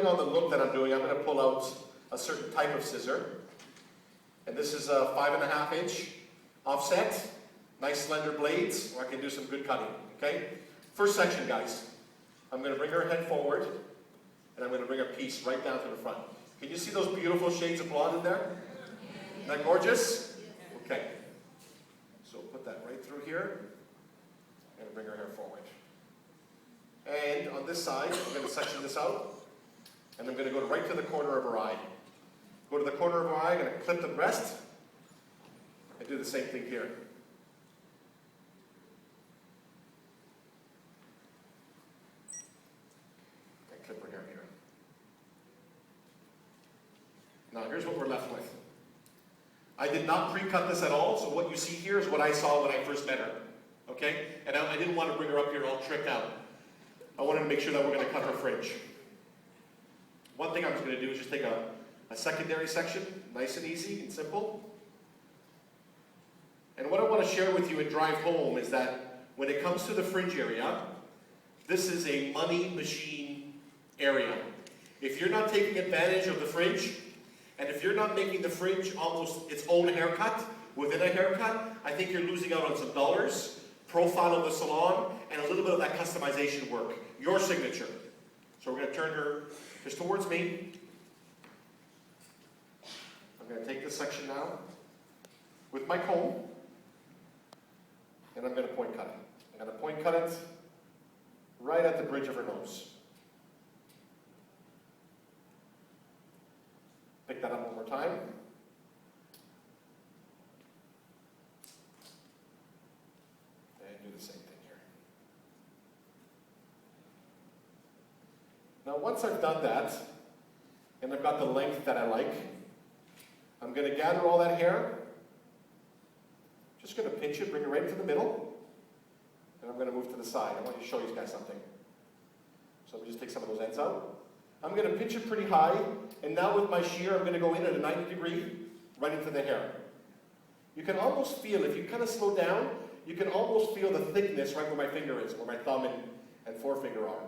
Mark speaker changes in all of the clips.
Speaker 1: depending on the look that I'm doing, I'm going to pull out a certain type of scissor. And this is a 5.5 inch offset, nice slender blades, where I can do some good cutting, okay? First section, guys. I'm going to bring her head forward, and I'm going to bring a piece right down to the front. Can you see those beautiful shades of blonde in there? Isn't that gorgeous? Okay. So put that right through here, and bring her hair forward. And on this side, I'm going to section this out, and I'm going to go right to the corner of her eye. Go to the corner of her eye, I'm going to clip the rest, and do the same thing here. And clip her hair here. Now here's what we're left with. I did not pre-cut this at all, so what you see here is what I saw when I first met her. Okay? And I didn't want to bring her up here all tricked out. I wanted to make sure that we're going to cut her fringe. One thing I'm just going to do is just take a secondary section, nice and easy and simple. And what I want to share with you and drive home is that when it comes to the fringe area, this is a money machine area. If you're not taking advantage of the fringe, and if you're not making the fringe almost its own haircut, within a haircut, I think you're losing out on some dollars, profile of the salon, and a little bit of that customization work. Your signature. So we're going to turn her just towards me. I'm going to take this section now with my comb, and I'm going to point cut it. I'm going to point cut it right at the bridge of her nose. Pick that up one more time. And do the same thing here. Now once I've done that, and I've got the length that I like, I'm going to gather all that hair, just going to pinch it, bring it right into the middle, and I'm going to move to the side. I want to show you guys something. So let me just take some of those ends out. I'm going to pinch it pretty high, and now with my shear, I'm going to go in at a 90 degree, right into the hair. You can almost feel, if you kind of slow down, you can almost feel the thickness right where my finger is, where my thumb and forefinger are.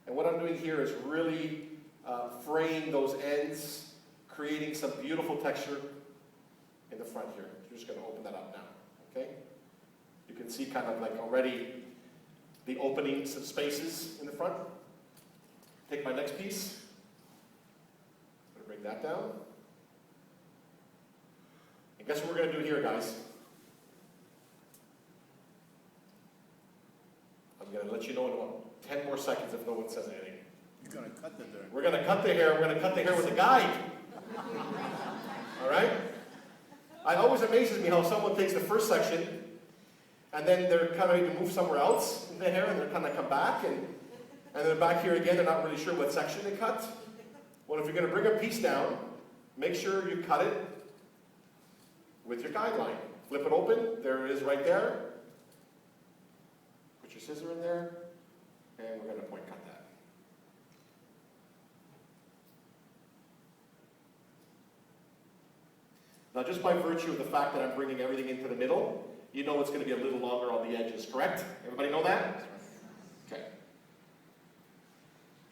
Speaker 1: And what I'm doing here is really fraying those ends, creating some beautiful texture in the front here. I'm just going to open that up now, okay? You can see kind of like already the openings and spaces in the front. Take my next piece. I'm going to bring that down. And guess what we're going to do here, guys? I'm going to let you know in about 10 more seconds if no one says anything.
Speaker 2: You're going to cut the hair.
Speaker 1: We're going to cut the hair. We're going to cut the hair with a guide. All right? It always amazes me how someone takes the first section and then they're kind of even move somewhere else in the hair and they're kind of come back and then back here again, they're not really sure what section they cut. Well, if you're going to bring a piece down, make sure you cut it with your guideline. Flip it open. There it is right there. Put your scissor in there, and we're going to point cut that. Now, just by virtue of the fact that I'm bringing everything into the middle, you know it's going to be a little longer on the edges, correct? Everybody know that? Okay.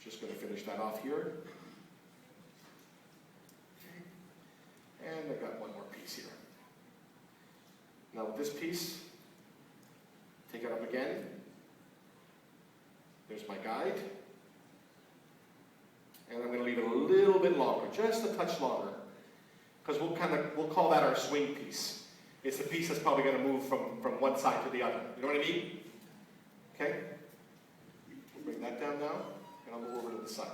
Speaker 1: Just going to finish that off here. And I've got one more piece here. Now with this piece, take it up again. There's my guide. And I'm going to leave it a little bit longer, just a touch longer. Because we'll call that our swing piece. It's the piece that's probably going to move from one side to the other. You know what I mean? Okay? We'll bring that down now, and I'll move over to the side.